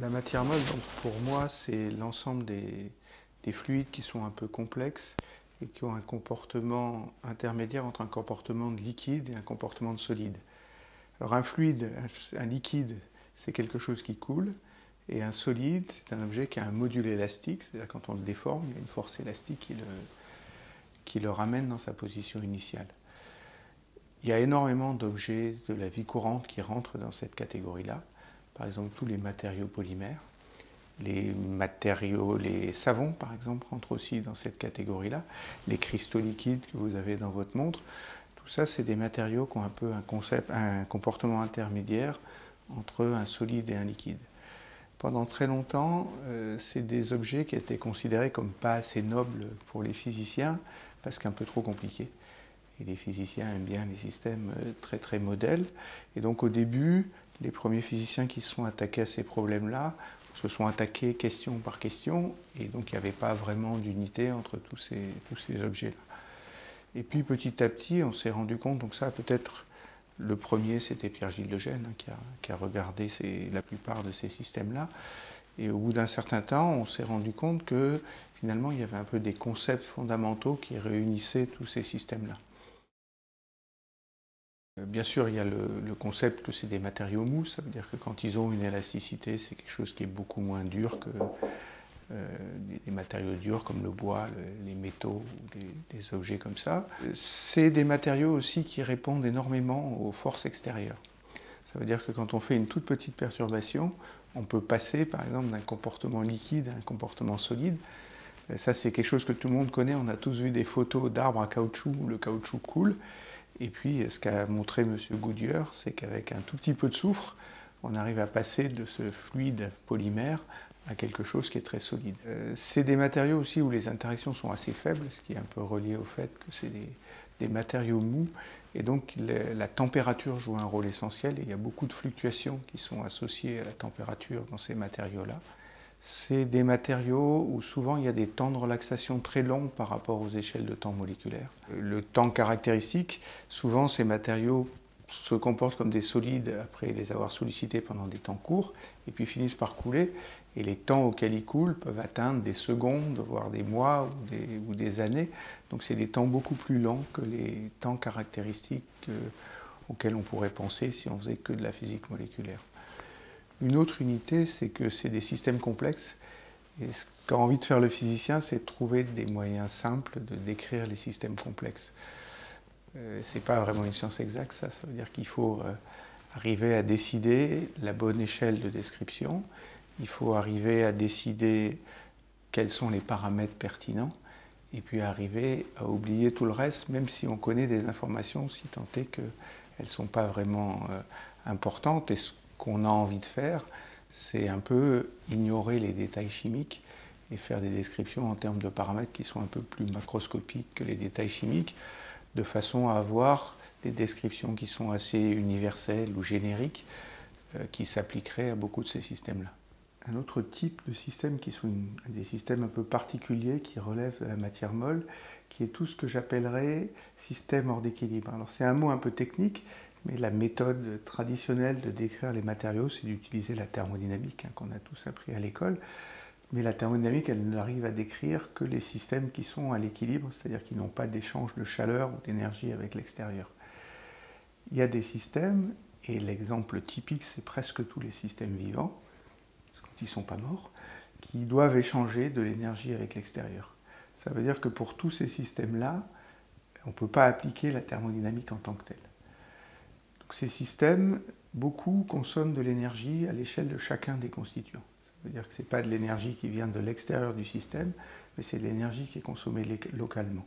La matière molle, donc, pour moi, c'est l'ensemble des fluides qui sont un peu complexes et qui ont un comportement intermédiaire entre un comportement de liquide et un comportement de solide. Alors un fluide, un liquide, c'est quelque chose qui coule, et un solide, c'est un objet qui a un module élastique, c'est-à-dire quand on le déforme, il y a une force élastique qui le ramène dans sa position initiale. Il y a énormément d'objets de la vie courante qui rentrent dans cette catégorie-là. Par exemple, tous les matériaux polymères. Les savons, par exemple, rentrent aussi dans cette catégorie-là. Les cristaux liquides que vous avez dans votre montre. Tout ça, c'est des matériaux qui ont un peu un comportement intermédiaire entre un solide et un liquide. Pendant très longtemps, c'est des objets qui étaient considérés comme pas assez nobles pour les physiciens parce qu'un peu trop compliqués. Et les physiciens aiment bien les systèmes très très modèles. Et donc au début, les premiers physiciens qui se sont attaqués à ces problèmes-là se sont attaqués question par question, et donc il n'y avait pas vraiment d'unité entre tous ces objets-là. Et puis petit à petit, on s'est rendu compte, donc ça peut-être le premier c'était Pierre-Gilles Lejeune qui a regardé la plupart de ces systèmes-là, et au bout d'un certain temps, on s'est rendu compte que finalement il y avait un peu des concepts fondamentaux qui réunissaient tous ces systèmes-là. Bien sûr, il y a le concept que c'est des matériaux mous, ça veut dire que quand ils ont une élasticité, c'est quelque chose qui est beaucoup moins dur que des matériaux durs comme le bois, les métaux ou des objets comme ça. C'est des matériaux aussi qui répondent énormément aux forces extérieures. Ça veut dire que quand on fait une toute petite perturbation, on peut passer par exemple d'un comportement liquide à un comportement solide. Ça, c'est quelque chose que tout le monde connaît. On a tous vu des photos d'arbres à caoutchouc où le caoutchouc coule. Et puis, ce qu'a montré M. Goodyear, c'est qu'avec un tout petit peu de soufre, on arrive à passer de ce fluide polymère à quelque chose qui est très solide. C'est des matériaux aussi où les interactions sont assez faibles, ce qui est un peu relié au fait que c'est des matériaux mous. Et donc, la température joue un rôle essentiel. Et il y a beaucoup de fluctuations qui sont associées à la température dans ces matériaux-là. C'est des matériaux où souvent il y a des temps de relaxation très longs par rapport aux échelles de temps moléculaires. Le temps caractéristique, souvent ces matériaux se comportent comme des solides après les avoir sollicités pendant des temps courts et puis finissent par couler. Et les temps auxquels ils coulent peuvent atteindre des secondes, voire des mois ou des années. Donc c'est des temps beaucoup plus longs que les temps caractéristiques auxquels on pourrait penser si on faisait que de la physique moléculaire. Une autre unité, c'est que c'est des systèmes complexes. Et ce qu'a envie de faire le physicien, c'est de trouver des moyens simples de décrire les systèmes complexes. Ce n'est pas vraiment une science exacte, ça veut dire qu'il faut arriver à décider la bonne échelle de description, il faut arriver à décider quels sont les paramètres pertinents, et puis arriver à oublier tout le reste, même si on connaît des informations, si tant est qu'elles ne sont pas vraiment importantes. Et ce qu'on a envie de faire, c'est un peu ignorer les détails chimiques et faire des descriptions en termes de paramètres qui sont un peu plus macroscopiques que les détails chimiques, de façon à avoir des descriptions qui sont assez universelles ou génériques, qui s'appliqueraient à beaucoup de ces systèmes-là. Un autre type de système qui sont des systèmes un peu particuliers qui relèvent de la matière molle, qui est tout ce que j'appellerais système hors d'équilibre. Alors c'est un mot un peu technique, mais la méthode traditionnelle de décrire les matériaux, c'est d'utiliser la thermodynamique, qu'on a tous appris à l'école. Mais la thermodynamique, elle n'arrive à décrire que les systèmes qui sont à l'équilibre, c'est-à-dire qui n'ont pas d'échange de chaleur ou d'énergie avec l'extérieur. Il y a des systèmes, et l'exemple typique, c'est presque tous les systèmes vivants, quand ils ne sont pas morts, qui doivent échanger de l'énergie avec l'extérieur. Ça veut dire que pour tous ces systèmes-là, on ne peut pas appliquer la thermodynamique en tant que telle. Donc ces systèmes, beaucoup consomment de l'énergie à l'échelle de chacun des constituants. Ça veut dire que ce n'est pas de l'énergie qui vient de l'extérieur du système, mais c'est de l'énergie qui est consommée localement.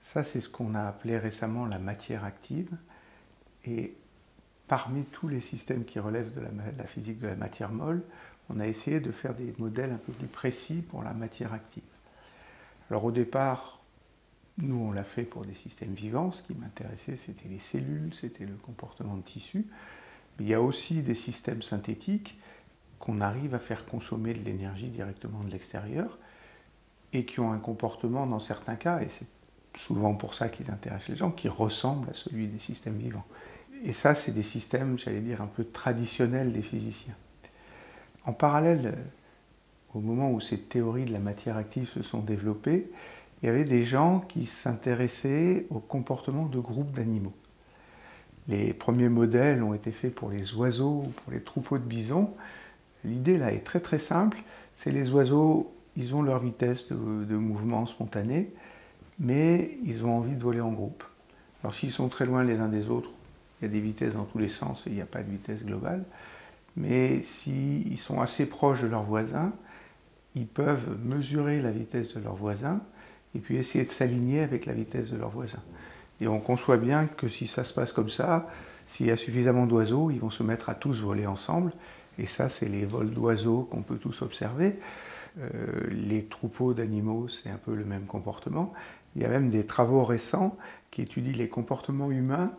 Ça, c'est ce qu'on a appelé récemment la matière active. Et parmi tous les systèmes qui relèvent de la physique de la matière molle, on a essayé de faire des modèles un peu plus précis pour la matière active. Alors au départ, nous on l'a fait pour des systèmes vivants, ce qui m'intéressait c'était les cellules, c'était le comportement de tissus. Mais il y a aussi des systèmes synthétiques qu'on arrive à faire consommer de l'énergie directement de l'extérieur et qui ont un comportement dans certains cas, et c'est souvent pour ça qu'ils intéressent les gens, qui ressemble à celui des systèmes vivants. Et ça, c'est des systèmes, j'allais dire, un peu traditionnels des physiciens. En parallèle, au moment où ces théories de la matière active se sont développées, il y avait des gens qui s'intéressaient au comportement de groupes d'animaux. Les premiers modèles ont été faits pour les oiseaux ou pour les troupeaux de bisons. L'idée là est très très simple, c'est les oiseaux, ils ont leur vitesse de mouvement spontané, mais ils ont envie de voler en groupe. Alors s'ils sont très loin les uns des autres, il y a des vitesses dans tous les sens et il n'y a pas de vitesse globale, mais s'ils sont assez proches de leurs voisins, ils peuvent mesurer la vitesse de leurs voisins et puis essayer de s'aligner avec la vitesse de leurs voisins. Et on conçoit bien que si ça se passe comme ça, s'il y a suffisamment d'oiseaux, ils vont se mettre à tous voler ensemble. Et ça, c'est les vols d'oiseaux qu'on peut tous observer. Les troupeaux d'animaux, c'est un peu le même comportement. Il y a même des travaux récents qui étudient les comportements humains.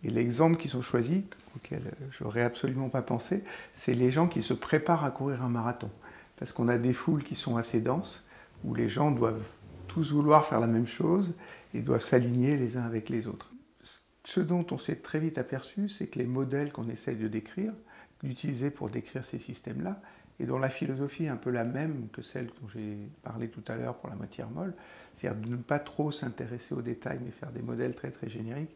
Et l'exemple qu'ils ont choisi, auquel je n'aurais absolument pas pensé, c'est les gens qui se préparent à courir un marathon. Parce qu'on a des foules qui sont assez denses, où les gens doivent tous vouloir faire la même chose et doivent s'aligner les uns avec les autres. Ce dont on s'est très vite aperçu, c'est que les modèles qu'on essaye de décrire, d'utiliser pour décrire ces systèmes-là, et dont la philosophie est un peu la même que celle dont j'ai parlé tout à l'heure pour la matière molle, c'est-à-dire de ne pas trop s'intéresser aux détails mais faire des modèles très très génériques,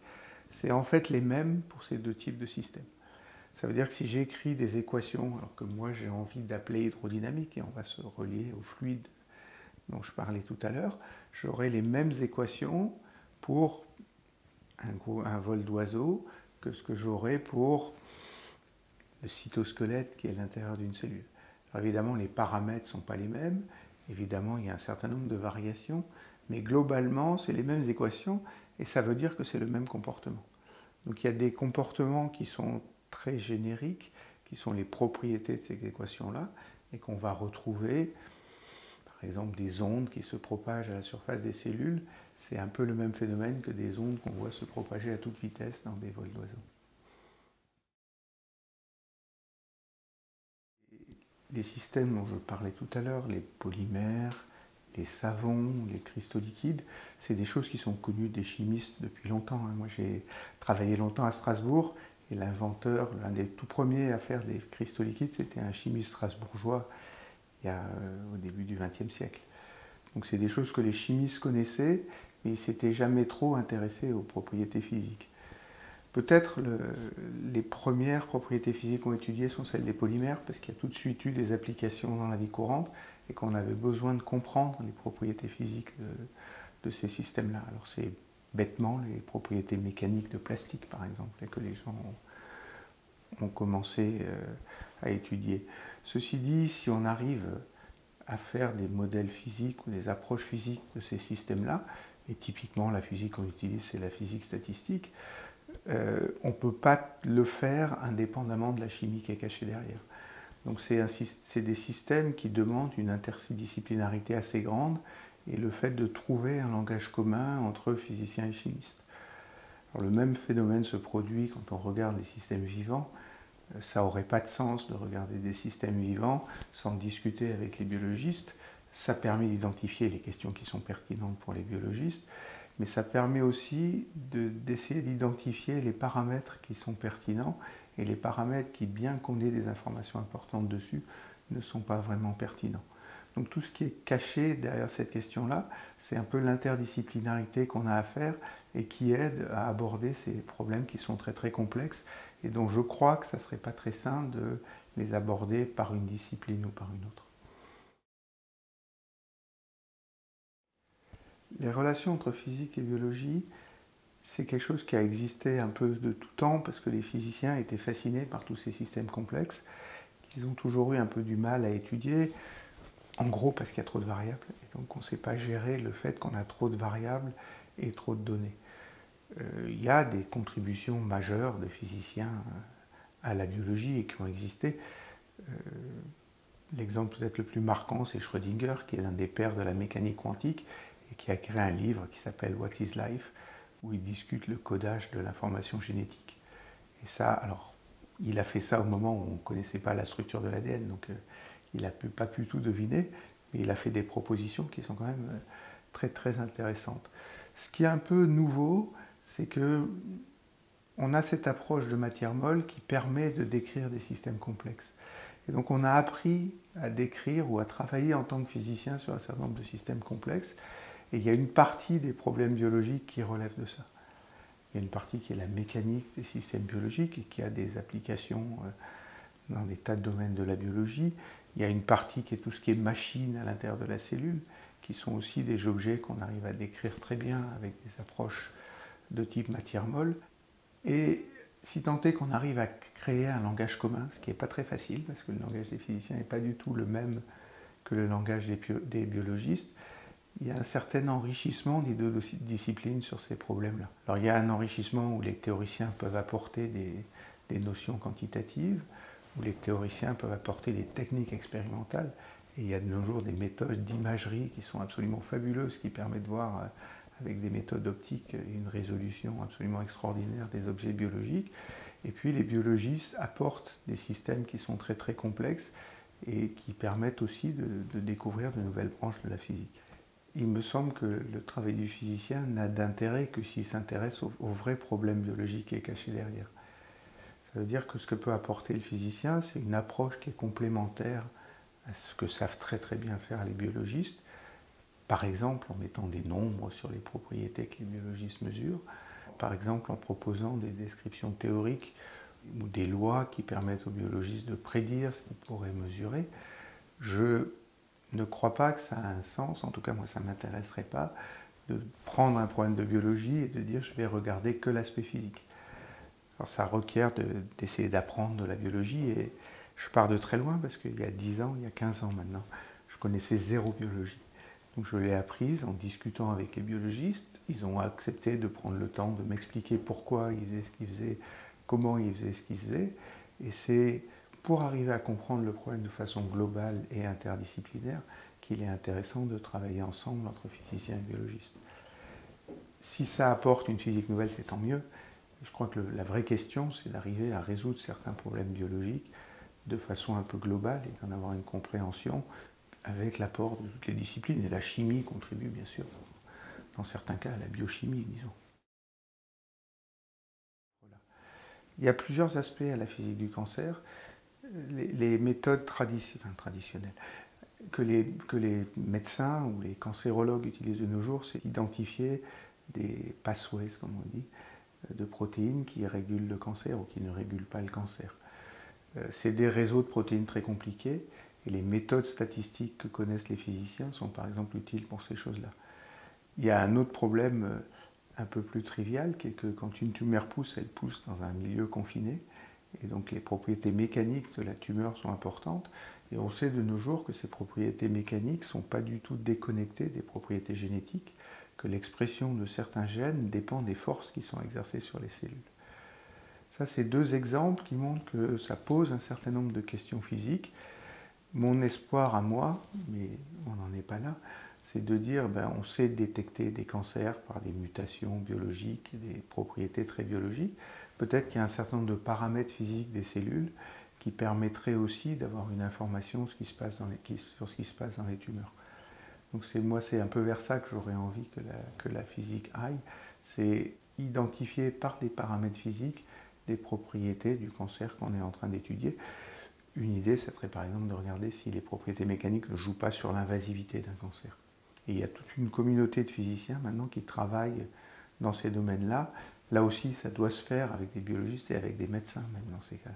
c'est en fait les mêmes pour ces deux types de systèmes. Ça veut dire que si j'écris des équations, alors que moi j'ai envie d'appeler hydrodynamique, et on va se relier au fluide dont je parlais tout à l'heure, j'aurai les mêmes équations pour un vol d'oiseau que ce que j'aurai pour le cytosquelette qui est l'intérieur d'une cellule. Alors évidemment, les paramètres ne sont pas les mêmes, évidemment, il y a un certain nombre de variations, mais globalement, c'est les mêmes équations, et ça veut dire que c'est le même comportement. Donc il y a des comportements qui sont très génériques, qui sont les propriétés de ces équations-là, et qu'on va retrouver, par exemple, des ondes qui se propagent à la surface des cellules, c'est un peu le même phénomène que des ondes qu'on voit se propager à toute vitesse dans des vols d'oiseaux. Les systèmes dont je parlais tout à l'heure, les polymères, les savons, les cristaux liquides, c'est des choses qui sont connues des chimistes depuis longtemps. Moi, j'ai travaillé longtemps à Strasbourg et l'inventeur, l'un des tout premiers à faire des cristaux liquides, c'était un chimiste strasbourgeois au début du XXe siècle. Donc c'est des choses que les chimistes connaissaient, mais ils ne s'étaient jamais trop intéressés aux propriétés physiques. Peut-être les premières propriétés physiques qu'on étudiées sont celles des polymères, parce qu'il y a tout de suite eu des applications dans la vie courante et qu'on avait besoin de comprendre les propriétés physiques de ces systèmes-là. Alors c'est bêtement les propriétés mécaniques de plastique, par exemple, que les gens ont commencé à étudier. Ceci dit, si on arrive à faire des modèles physiques ou des approches physiques de ces systèmes-là, et typiquement la physique qu'on utilise, c'est la physique statistique, on ne peut pas le faire indépendamment de la chimie qui est cachée derrière. Donc c'est des systèmes qui demandent une interdisciplinarité assez grande et le fait de trouver un langage commun entre physiciens et chimistes. Alors, le même phénomène se produit quand on regarde les systèmes vivants. Ça n'aurait pas de sens de regarder des systèmes vivants sans discuter avec les biologistes. Ça permet d'identifier les questions qui sont pertinentes pour les biologistes, mais ça permet aussi d'essayer d'identifier les paramètres qui sont pertinents et les paramètres qui, bien qu'on ait des informations importantes dessus, ne sont pas vraiment pertinents. Donc tout ce qui est caché derrière cette question-là, c'est un peu l'interdisciplinarité qu'on a à faire et qui aide à aborder ces problèmes qui sont très très complexes et dont je crois que ça ne serait pas très sain de les aborder par une discipline ou par une autre. Les relations entre physique et biologie, c'est quelque chose qui a existé un peu de tout temps parce que les physiciens étaient fascinés par tous ces systèmes complexes qu'ils ont toujours eu un peu du mal à étudier, en gros parce qu'il y a trop de variables, et donc on ne sait pas gérer le fait qu'on a trop de variables et trop de données. Il y a des contributions majeures de physiciens à la biologie et qui ont existé. L'exemple peut-être le plus marquant, c'est Schrödinger, qui est l'un des pères de la mécanique quantique et qui a créé un livre qui s'appelle What is Life, où il discute le codage de l'information génétique. Et ça, alors, il a fait ça au moment où on ne connaissait pas la structure de l'ADN, donc il n'a pas pu tout deviner, mais il a fait des propositions qui sont quand même très très intéressantes. Ce qui est un peu nouveau, c'est que on a cette approche de matière molle qui permet de décrire des systèmes complexes. Et donc on a appris à décrire ou à travailler en tant que physicien sur un certain nombre de systèmes complexes. Et il y a une partie des problèmes biologiques qui relève de ça. Il y a une partie qui est la mécanique des systèmes biologiques et qui a des applications dans des tas de domaines de la biologie. Il y a une partie qui est tout ce qui est machine à l'intérieur de la cellule, qui sont aussi des objets qu'on arrive à décrire très bien avec des approches de type matière molle. Et si tant est qu'on arrive à créer un langage commun, ce qui n'est pas très facile, parce que le langage des physiciens n'est pas du tout le même que le langage des biologistes, il y a un certain enrichissement des deux disciplines sur ces problèmes-là. Alors il y a un enrichissement où les théoriciens peuvent apporter des notions quantitatives, où les théoriciens peuvent apporter des techniques expérimentales, et il y a de nos jours des méthodes d'imagerie qui sont absolument fabuleuses, qui permettent de voir avec des méthodes optiques une résolution absolument extraordinaire des objets biologiques. Et puis les biologistes apportent des systèmes qui sont très très complexes et qui permettent aussi de découvrir de nouvelles branches de la physique. Il me semble que le travail du physicien n'a d'intérêt que s'il s'intéresse aux vrais problèmes biologiques qui est caché derrière. Ça veut dire que ce que peut apporter le physicien, c'est une approche qui est complémentaire à ce que savent très très bien faire les biologistes, par exemple en mettant des nombres sur les propriétés que les biologistes mesurent, par exemple en proposant des descriptions théoriques ou des lois qui permettent aux biologistes de prédire ce qu'ils pourraient mesurer. Je ne crois pas que ça a un sens, en tout cas moi ça ne m'intéresserait pas, de prendre un problème de biologie et de dire je vais regarder que l'aspect physique. Alors ça requiert d'essayer d'apprendre de la biologie et je pars de très loin parce qu'il y a 10 ans, il y a 15 ans maintenant, je connaissais zéro biologie. Donc je l'ai apprise en discutant avec les biologistes, ils ont accepté de prendre le temps de m'expliquer pourquoi ils faisaient ce qu'ils faisaient, comment ils faisaient ce qu'ils faisaient, et c'est pour arriver à comprendre le problème de façon globale et interdisciplinaire qu'il est intéressant de travailler ensemble entre physiciens et biologistes. Si ça apporte une physique nouvelle, c'est tant mieux. Je crois que la vraie question, c'est d'arriver à résoudre certains problèmes biologiques de façon un peu globale et d'en avoir une compréhension avec l'apport de toutes les disciplines. Et la chimie contribue bien sûr, dans certains cas, à la biochimie, disons. Voilà. Il y a plusieurs aspects à la physique du cancer. Les méthodes traditionnelles que les médecins ou les cancérologues utilisent de nos jours, c'est d'identifier des pathways, comme on dit, de protéines qui régulent le cancer ou qui ne régulent pas le cancer. C'est des réseaux de protéines très compliqués et les méthodes statistiques que connaissent les physiciens sont par exemple utiles pour ces choses-là. Il y a un autre problème un peu plus trivial qui est que quand une tumeur pousse, elle pousse dans un milieu confiné et donc les propriétés mécaniques de la tumeur sont importantes et on sait de nos jours que ces propriétés mécaniques ne sont pas du tout déconnectées des propriétés génétiques, que l'expression de certains gènes dépend des forces qui sont exercées sur les cellules. Ça, c'est deux exemples qui montrent que ça pose un certain nombre de questions physiques. Mon espoir à moi, mais on n'en est pas là, c'est de dire on sait détecter des cancers par des mutations biologiques, des propriétés très biologiques. Peut-être qu'il y a un certain nombre de paramètres physiques des cellules qui permettraient aussi d'avoir une information sur ce qui se passe dans les tumeurs. Donc moi, c'est un peu vers ça que j'aurais envie que la physique aille, c'est identifier par des paramètres physiques des propriétés du cancer qu'on est en train d'étudier. Une idée, ça serait par exemple de regarder si les propriétés mécaniques ne jouent pas sur l'invasivité d'un cancer. Et il y a toute une communauté de physiciens maintenant qui travaillent dans ces domaines-là. Là aussi, ça doit se faire avec des biologistes et avec des médecins, même dans ces cas.